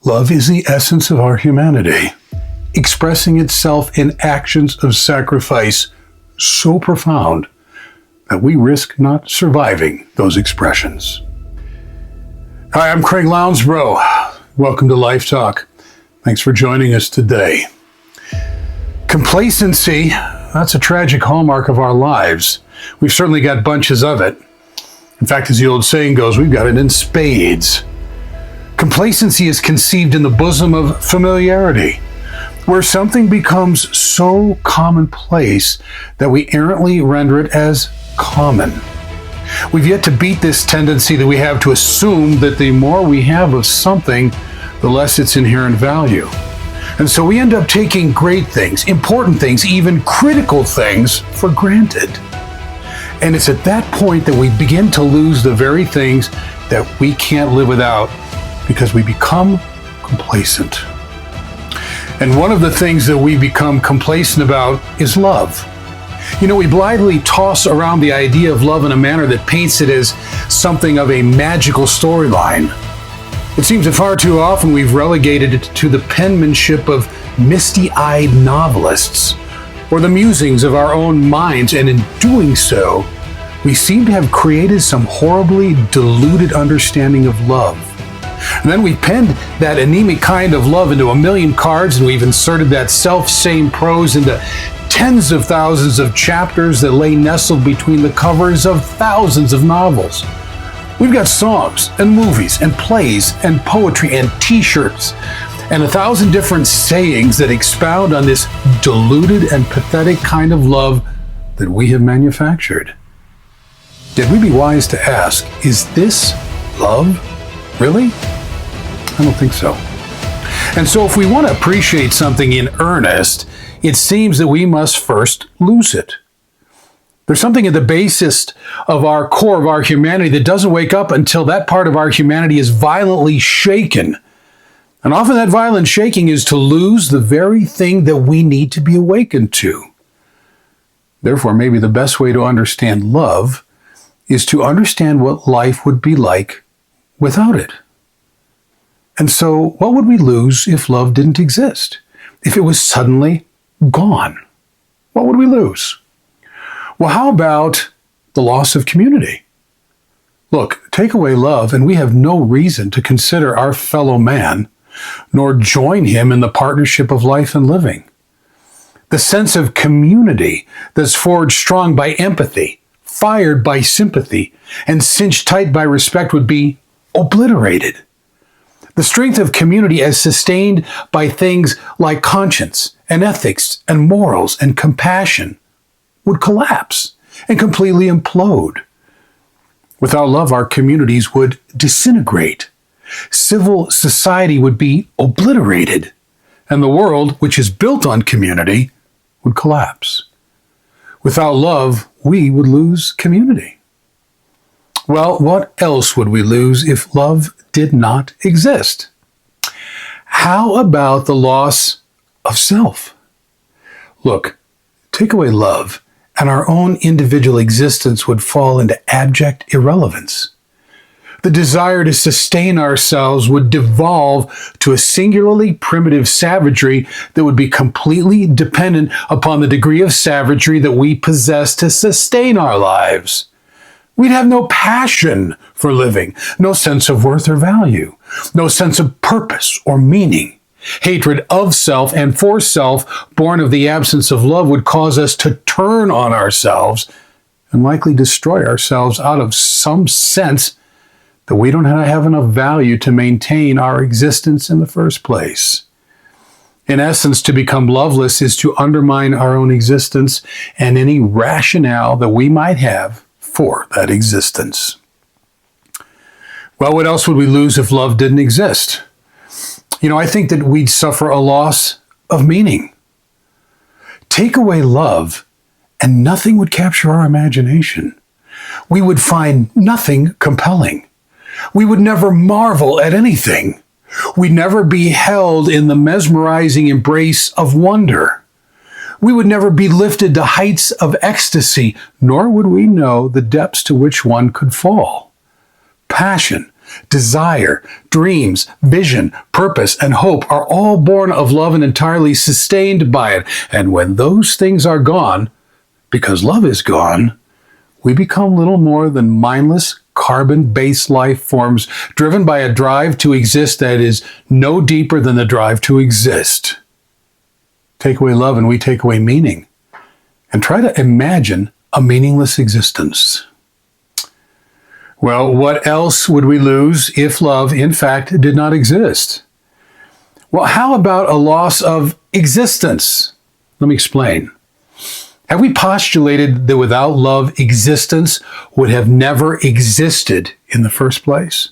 Love is the essence of our humanity, expressing itself in actions of sacrifice so profound that we risk not surviving those expressions. Hi, I'm Craig Lounsbrough. Welcome to LifeTalk. Thanks for joining us today. Complacency, that's a tragic hallmark of our lives. We've certainly got bunches of it. In fact, as the old saying goes, we've got it in spades. Complacency is conceived in the bosom of familiarity, where something becomes so commonplace that we errantly render it as common. We've yet to beat this tendency that we have to assume that the more we have of something, the less its inherent value. And so we end up taking great things, important things, even critical things for granted. And it's at that point that we begin to lose the very things that we can't live without, because we become complacent. And one of the things that we become complacent about is love. You know, we blithely toss around the idea of love in a manner that paints it as something of a magical storyline. It seems that far too often we've relegated it to the penmanship of misty-eyed novelists, or the musings of our own minds, and in doing so, we seem to have created some horribly diluted understanding of love. And then we penned that anemic kind of love into a million cards, and we've inserted that self-same prose into tens of thousands of chapters that lay nestled between the covers of thousands of novels. We've got songs and movies and plays and poetry and t-shirts and 1,000 different sayings that expound on this diluted and pathetic kind of love that we have manufactured. Yet we'd be wise to ask, is this love? Really? I don't think so. And so if we want to appreciate something in earnest, it seems that we must first lose it. There's something at the basis of our core of our humanity that doesn't wake up until that part of our humanity is violently shaken. And often that violent shaking is to lose the very thing that we need to be awakened to. Therefore, maybe the best way to understand love is to understand what life would be like without it. And so, what would we lose if love didn't exist? If it was suddenly gone? What would we lose? Well, how about the loss of community? Look, take away love, and we have no reason to consider our fellow man, nor join him in the partnership of life and living. The sense of community that's forged strong by empathy, fired by sympathy, and cinched tight by respect would be obliterated. The strength of community as sustained by things like conscience and ethics and morals and compassion would collapse and completely implode. Without love, our communities would disintegrate. Civil society would be obliterated, and the world, which is built on community, would collapse. Without love, we would lose community. Well, what else would we lose if love did not exist? How about the loss of self? Look, take away love, and our own individual existence would fall into abject irrelevance. The desire to sustain ourselves would devolve to a singularly primitive savagery that would be completely dependent upon the degree of savagery that we possess to sustain our lives. We'd have no passion for living, no sense of worth or value, no sense of purpose or meaning. Hatred of self and for self, born of the absence of love, would cause us to turn on ourselves and likely destroy ourselves out of some sense that we don't have enough value to maintain our existence in the first place. In essence, to become loveless is to undermine our own existence and any rationale that we might have for that existence. Well, what else would we lose if love didn't exist? You know, I think that we'd suffer a loss of meaning. Take away love, and nothing would capture our imagination. We would find nothing compelling. We would never marvel at anything. We'd never be held in the mesmerizing embrace of wonder. We would never be lifted to heights of ecstasy, nor would we know the depths to which one could fall. Passion, desire, dreams, vision, purpose, and hope are all born of love and entirely sustained by it. And when those things are gone, because love is gone, we become little more than mindless, carbon-based life forms driven by a drive to exist that is no deeper than the drive to exist. Take away love and we take away meaning. And try to imagine a meaningless existence. Well, what else would we lose if love, in fact, did not exist? Well, how about a loss of existence? Let me explain. Have we postulated that without love, existence would have never existed in the first place?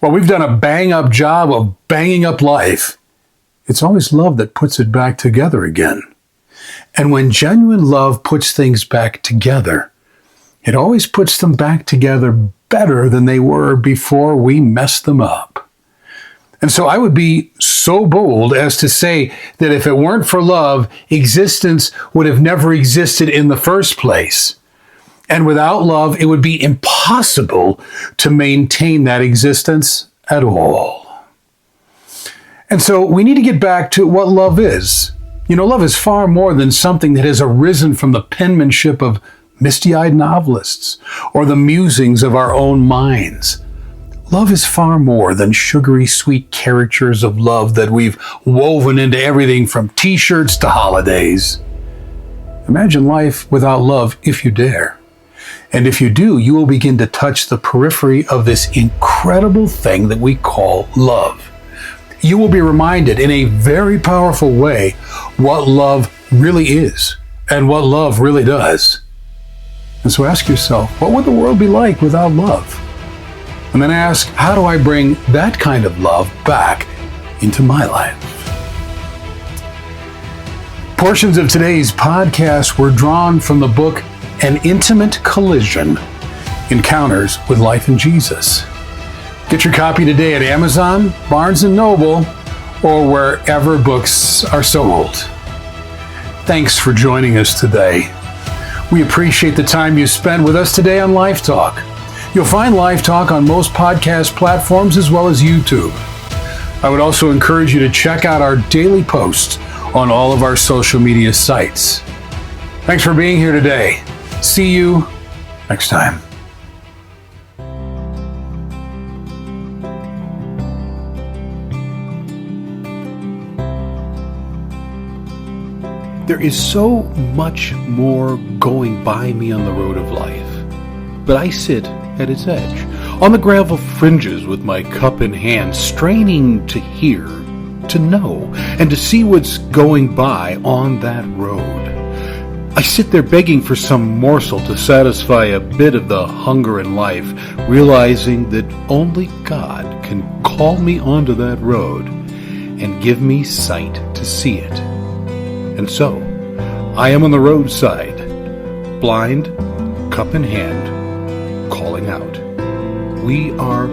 Well, we've done a bang-up job of banging up life. It's always love that puts it back together again. And when genuine love puts things back together, it always puts them back together better than they were before we messed them up. And so I would be so bold as to say that if it weren't for love, existence would have never existed in the first place. And without love, it would be impossible to maintain that existence at all. And so we need to get back to what love is. You know, love is far more than something that has arisen from the penmanship of misty-eyed novelists or the musings of our own minds. Love is far more than sugary sweet caricatures of love that we've woven into everything from t-shirts to holidays. Imagine life without love if you dare. And if you do, you will begin to touch the periphery of this incredible thing that we call love. You will be reminded in a very powerful way what love really is and what love really does. And so ask yourself, what would the world be like without love? And then ask, how do I bring that kind of love back into my life? Portions of today's podcast were drawn from the book An Intimate Collision: Encounters with Life in Jesus. Get your copy today at Amazon, Barnes & Noble, or wherever books are sold. Thanks for joining us today. We appreciate the time you spent with us today on LifeTalk. You'll find LifeTalk on most podcast platforms as well as YouTube. I would also encourage you to check out our daily posts on all of our social media sites. Thanks for being here today. See you next time. There is so much more going by me on the road of life, but I sit at its edge, on the gravel fringes with my cup in hand, straining to hear, to know, and to see what's going by on that road. I sit there begging for some morsel to satisfy a bit of the hunger in life, realizing that only God can call me onto that road and give me sight to see it. And so, I am on the roadside, blind, cup in hand, calling out. We are